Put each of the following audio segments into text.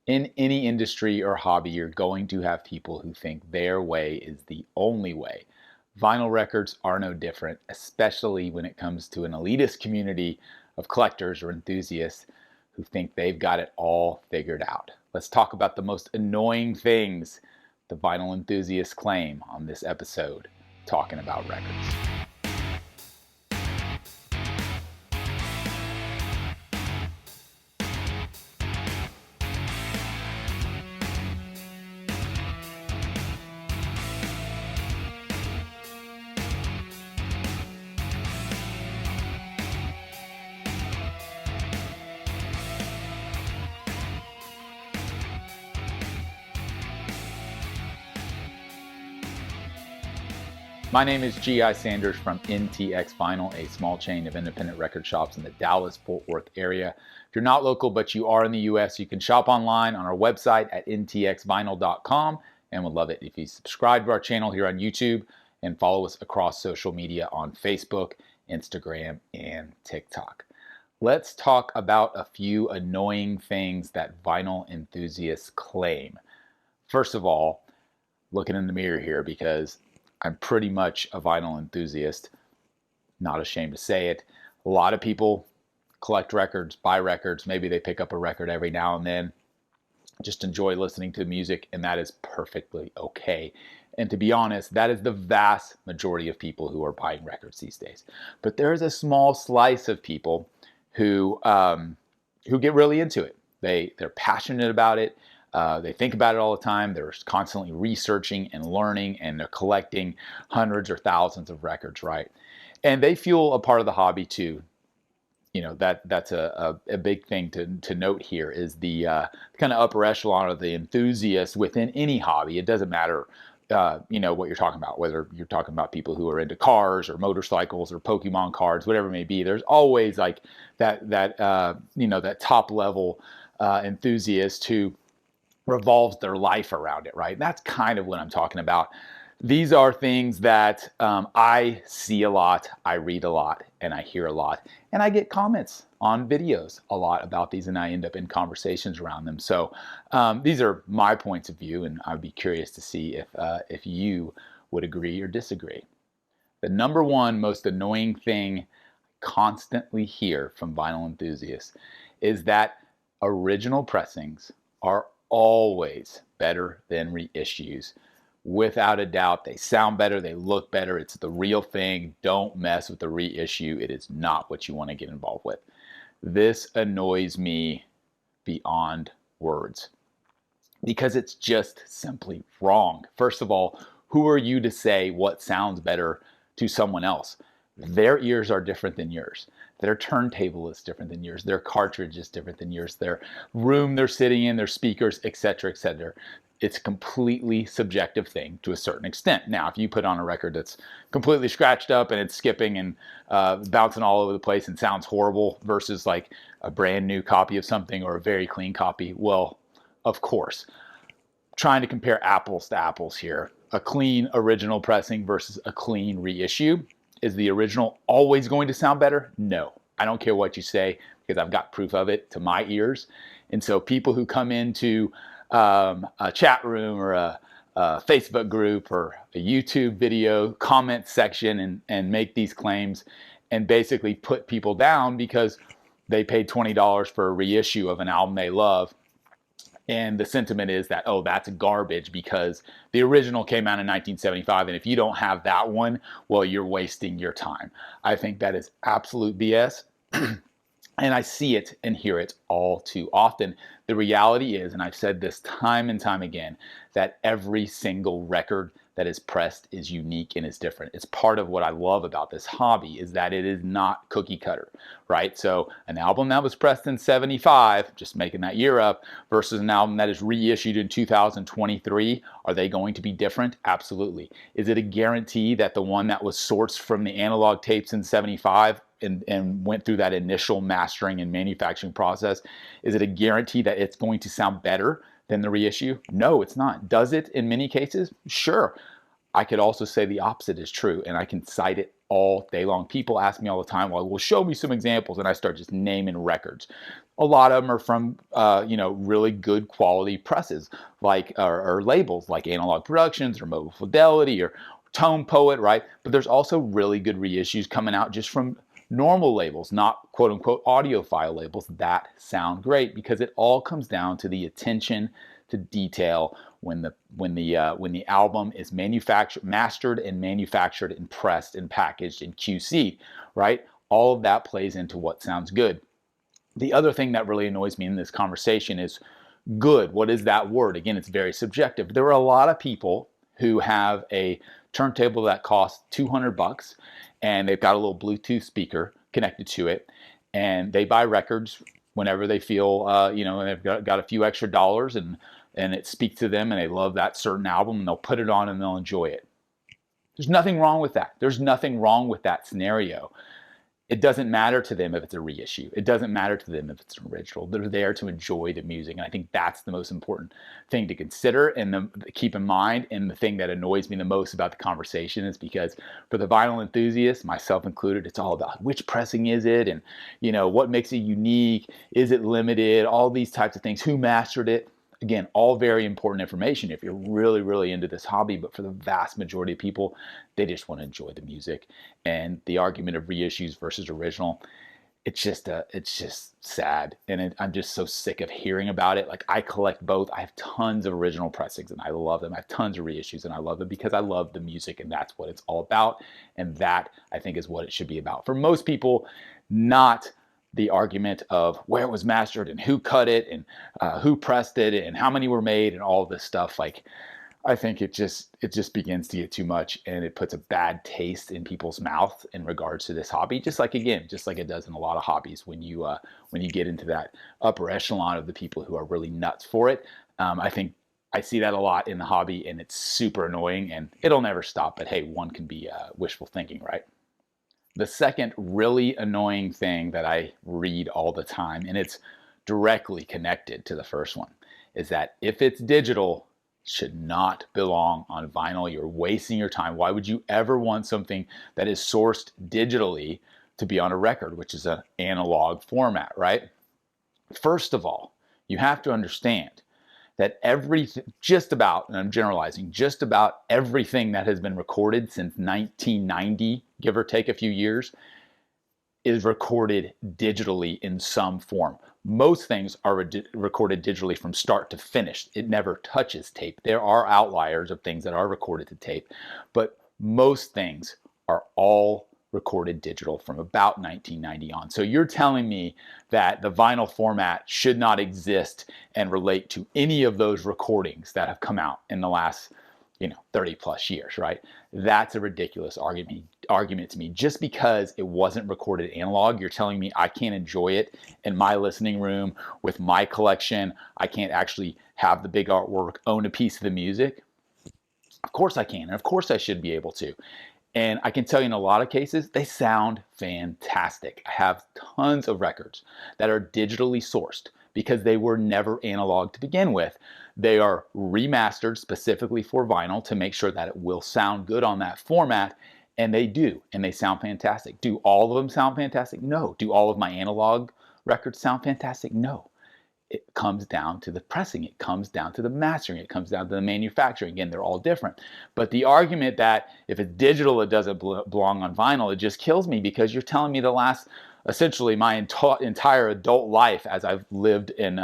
In any industry or hobby, you're going to have people who think their way is the only way. Vinyl records are no different, especially when it comes to an elitist community of collectors or enthusiasts who think they've got it all figured out. Let's talk about the most annoying things the vinyl enthusiasts claim on this episode, Talking About Records. My name is G.I. Sanders from NTX Vinyl, a small chain of independent record shops in the Dallas-Fort Worth area. If you're not local but you are in the U.S., you can shop online on our website at ntxvinyl.com, and would love it if you subscribe to our channel here on YouTube and follow us across social media on Facebook, Instagram, and TikTok. Let's talk about a few annoying things that vinyl enthusiasts claim. First of all, looking in the mirror here because I'm pretty much a vinyl enthusiast, not ashamed to say it. A lot of people collect records, buy records, maybe they pick up a record every now and then, just enjoy listening to music, and that is perfectly okay. And to be honest, that is the vast majority of people who are buying records these days. But there is a small slice of people who get really into it. They're passionate about it. They think about it all the time. They're constantly researching and learning, and they're collecting hundreds or thousands of records, right? And they feel a part of the hobby too. You know, that's a big thing to note here is the kind of upper echelon of the enthusiasts within any hobby. It doesn't matter, what you're talking about, whether you're talking about people who are into cars or motorcycles or Pokemon cards, whatever it may be. There's always like that top level enthusiast who revolves their life around it, right? That's kind of what I'm talking about. These are things that I see a lot, I read a lot, and I hear a lot, and I get comments on videos a lot about these, and I end up in conversations around them. So these are my points of view, and I'd be curious to see if you would agree or disagree. The number one most annoying thing I constantly hear from vinyl enthusiasts is that original pressings are always better than reissues. Without a doubt, they sound better, they look better, it's the real thing. Don't mess with the reissue. It is not what you want to get involved with. This annoys me beyond words because it's just simply wrong. First of all, who are you to say what sounds better to someone else? Their ears are different than yours. Their turntable is different than yours. Their cartridge is different than yours. Their room they're sitting in, their speakers, etc., etc. It's a completely subjective thing to a certain extent. Now, if you put on a record that's completely scratched up and it's skipping and bouncing all over the place and sounds horrible versus like a brand new copy of something or a very clean copy, well, of course. Trying to compare apples to apples here. A clean original pressing versus a clean reissue. Is the original always going to sound better? No. I don't care what you say because I've got proof of it to my ears. And so people who come into a chat room or a Facebook group or a YouTube video comment section and make these claims and basically put people down because they paid $20 for a reissue of an album they love. And the sentiment is that, oh, that's garbage because the original came out in 1975. And if you don't have that one, well, you're wasting your time. I think that is absolute BS. And I see it and hear it all too often. The reality is, and I've said this time and time again, that every single record that is pressed is unique and is different. It's part of what I love about this hobby is that it is not cookie cutter, right? So an album that was pressed in 75, just making that year up, versus an album that is reissued in 2023, are they going to be different? Absolutely. Is it a guarantee that the one that was sourced from the analog tapes in 75 and went through that initial mastering and manufacturing process, is it a guarantee that it's going to sound better than the reissue? No, it's not. Does it in many cases? Sure. I could also say the opposite is true, and I can cite it all day long. People ask me all the time, well, show me some examples, and I start just naming records. A lot of them are from, you know, really good quality presses, like, or labels like Analog Productions or Mobile Fidelity or Tone Poet, right? But there's also really good reissues coming out just from normal labels, not quote unquote audiophile labels that sound great, because it all comes down to the attention to detail when the album is mastered and manufactured and pressed and packaged and QC'd, right? All of that plays into what sounds good. The other thing that really annoys me in this conversation is good. What is that word? Again, it's very subjective. There are a lot of people who have a turntable that costs 200 bucks and they've got a little Bluetooth speaker connected to it, and they buy records whenever they feel, you know, they've got a few extra dollars, and it speaks to them and they love that certain album, and they'll put it on and they'll enjoy it. There's nothing wrong with that. There's nothing wrong with that scenario. It doesn't matter to them if it's a reissue. It doesn't matter to them if it's an original. They're there to enjoy the music. And I think that's the most important thing to consider and keep in mind. And the thing that annoys me the most about the conversation is because for the vinyl enthusiasts, myself included, it's all about which pressing is it, and, you know, what makes it unique? Is it limited? All these types of things. Who mastered it? Again, all very important information if you're really, really into this hobby, but for the vast majority of people, they just want to enjoy the music. And the argument of reissues versus original, it's just sad. And I'm just so sick of hearing about it. Like, I collect both. I have tons of original pressings and I love them. I have tons of reissues and I love them because I love the music, and that's what it's all about. And that, I think, is what it should be about. For most people, not the argument of where it was mastered and who cut it and who pressed it and how many were made and all this stuff. Like, I think it just begins to get too much, and it puts a bad taste in people's mouth in regards to this hobby. Just like it does in a lot of hobbies when you get into that upper echelon of the people who are really nuts for it. I think I see that a lot in the hobby, and it's super annoying, and it'll never stop. But hey, one can be wishful thinking, right? The second really annoying thing that I read all the time, and it's directly connected to the first one, is that if it's digital, it should not belong on vinyl. You're wasting your time. Why would you ever want something that is sourced digitally to be on a record, which is an analog format, right? First of all, you have to understand that just about, and I'm generalizing, just about everything that has been recorded since 1990, give or take a few years, is recorded digitally in some form. Most things are recorded digitally from start to finish. It never touches tape. There are outliers of things that are recorded to tape, but most things are all recorded digital from about 1990 on. So you're telling me that the vinyl format should not exist and relate to any of those recordings that have come out in the last, 30 plus years, right? That's a ridiculous argument to me. Just because it wasn't recorded analog, you're telling me I can't enjoy it in my listening room with my collection. I can't actually have the big artwork, own a piece of the music. Of course I can, and of course I should be able to. And I can tell you in a lot of cases, they sound fantastic. I have tons of records that are digitally sourced because they were never analog to begin with. They are remastered specifically for vinyl to make sure that it will sound good on that format, and they do, and they sound fantastic. Do all of them sound fantastic? No. Do all of my analog records sound fantastic? No. It comes down to the pressing. It comes down to the mastering. It comes down to the manufacturing. Again, they're all different. But the argument that if it's digital, it doesn't belong on vinyl, it just kills me, because you're telling me essentially my entire adult life as I've lived and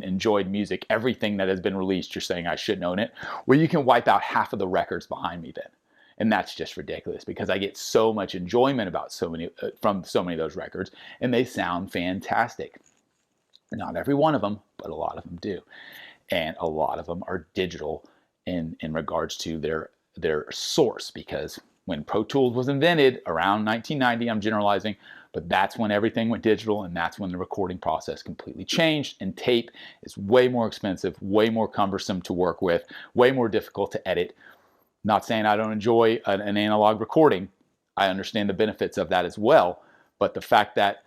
enjoyed music, everything that has been released, you're saying I shouldn't own it. Well, you can wipe out half of the records behind me then. And that's just ridiculous, because I get so much enjoyment from so many of those records, and they sound fantastic. Not every one of them, but a lot of them do. And a lot of them are digital in regards to their source, because when Pro Tools was invented around 1990, I'm generalizing, but that's when everything went digital, and that's when the recording process completely changed, and tape is way more expensive, way more cumbersome to work with, way more difficult to edit. Not saying I don't enjoy an analog recording. I understand the benefits of that as well, but the fact that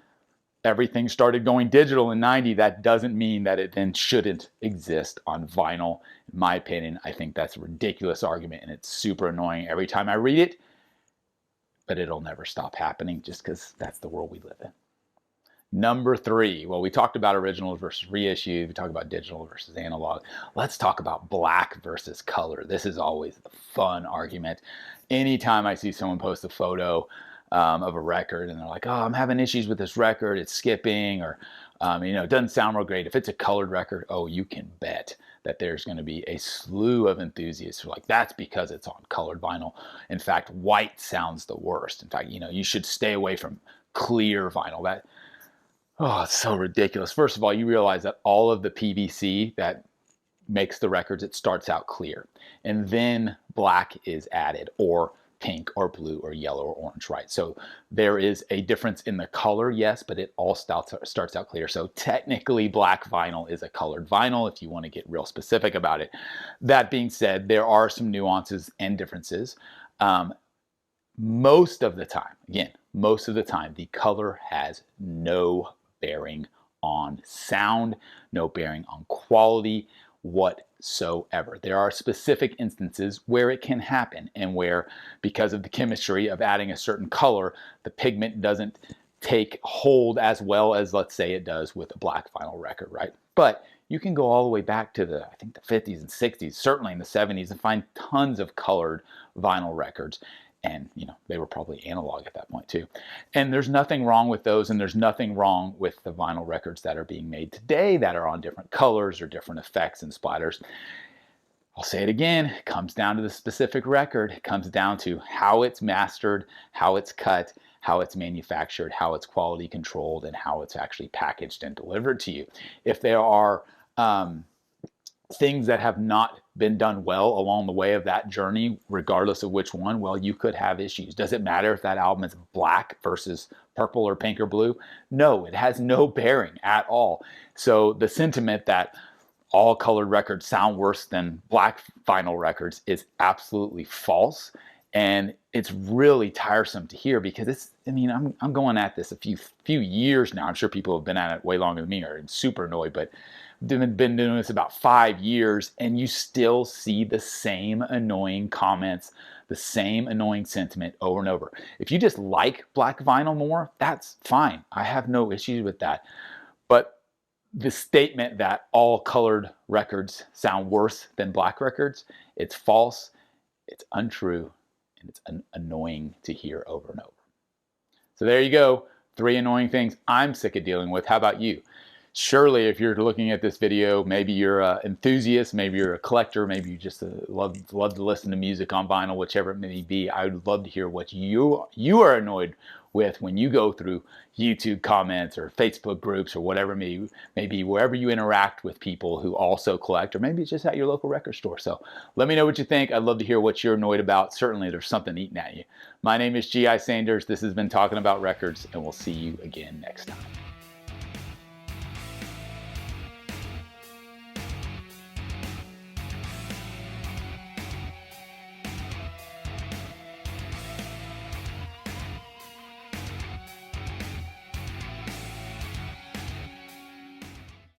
everything started going digital in 90, that doesn't mean that it then shouldn't exist on vinyl. In my opinion, I think that's a ridiculous argument, and it's super annoying every time I read it, but it'll never stop happening just because that's the world we live in. Number 3, well, we talked about original versus reissue. We talked about digital versus analog. Let's talk about black versus color. This is always the fun argument. Anytime I see someone post a photo of a record and they're like, oh, I'm having issues with this record, it's skipping, or it doesn't sound real great. If it's a colored record, oh, you can bet that there's going to be a slew of enthusiasts who are like, that's because it's on colored vinyl. In fact, white sounds the worst. In fact, you should stay away from clear vinyl. Oh, it's so ridiculous. First of all, you realize that all of the PVC that makes the records, it starts out clear. And then black is added, or pink or blue or yellow or orange, right? So there is a difference in the color, yes, but it all starts out clear. So technically black vinyl is a colored vinyl if you want to get real specific about it. That being said, there are some nuances and differences. Most of the time, the color has no bearing on sound, no bearing on quality whatsoever. There are specific instances where it can happen, and where, because of the chemistry of adding a certain color, the pigment doesn't take hold as well as, let's say, it does with a black vinyl record, right? But you can go all the way back to the 50s and 60s, certainly in the 70s, and find tons of colored vinyl records. And, they were probably analog at that point too. And there's nothing wrong with those, and there's nothing wrong with the vinyl records that are being made today that are on different colors or different effects and splatters. I'll say it again, it comes down to the specific record. It comes down to how it's mastered, how it's cut, how it's manufactured, how it's quality controlled, and how it's actually packaged and delivered to you. If there are things that have not been done well along the way of that journey, regardless of which one, well, you could have issues. Does it matter if that album is black versus purple or pink or blue? No, it has no bearing at all. So the sentiment that all colored records sound worse than black vinyl records is absolutely false. And it's really tiresome to hear, because I'm going at this a few years now. I'm sure people have been at it way longer than me, or super annoyed, but been doing this about 5 years, and you still see the same annoying comments, the same annoying sentiment over and over. If you just like black vinyl more, that's fine. I have no issues with that. But the statement that all colored records sound worse than black records, it's false, it's untrue, and it's annoying to hear over and over. So there you go. 3 annoying things I'm sick of dealing with. How about you? Surely, if you're looking at this video, maybe you're an enthusiast, maybe you're a collector, maybe you just love to listen to music on vinyl, whichever it may be. I would love to hear what you are annoyed with when you go through YouTube comments or Facebook groups or whatever it may be, wherever you interact with people who also collect, or maybe it's just at your local record store. So let me know what you think. I'd love to hear what you're annoyed about. Certainly there's something eating at you. My name is G.I. Sanders. This has been Talking About Records, and we'll see you again next time.